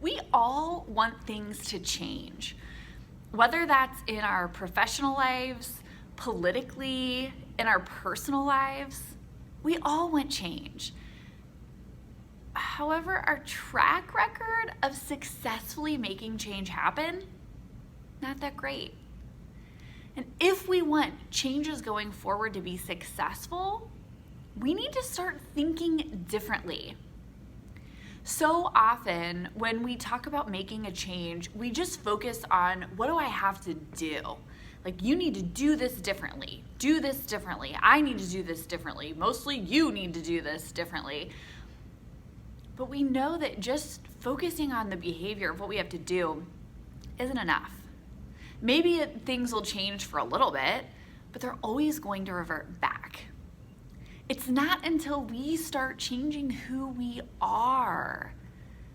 We all want things to change, whether that's in our professional lives, politically, in our personal lives. We all want change. However, our track record of successfully making change happen, not that great. And if we want changes going forward to be successful, we need to start thinking differently. So often when we talk about making a change, we just focus on, what do I have to do? Like, you need to do this differently. Do this differently. I need to do this differently. Mostly you need to do this differently. But we know that just focusing on the behavior of what we have to do isn't enough. Maybe things will change for a little bit, but they're always going to revert back. It's not until we start changing who we are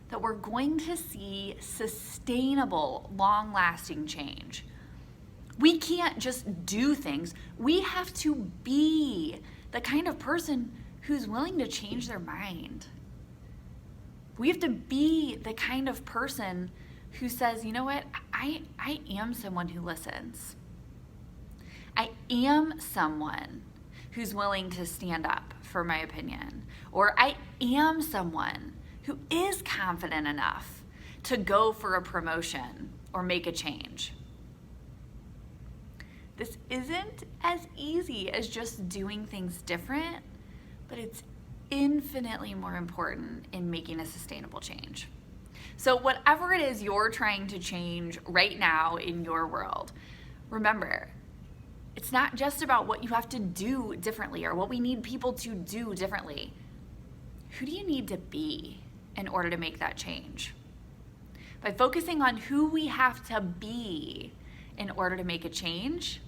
that we're going to see sustainable, long-lasting change. We can't just do things. We have to be the kind of person who's willing to change their mind. We have to be the kind of person who says, you know what, I am someone who listens. I am someone who's willing to stand up for my opinion. Or I am someone who is confident enough to go for a promotion or make a change. This isn't as easy as just doing things different, but it's infinitely more important in making a sustainable change. So whatever it is you're trying to change right now in your world, remember, it's not just about what you have to do differently or what we need people to do differently. Who do you need to be in order to make that change? By focusing on who we have to be in order to make a change,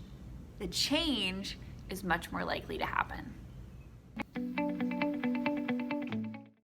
the change is much more likely to happen.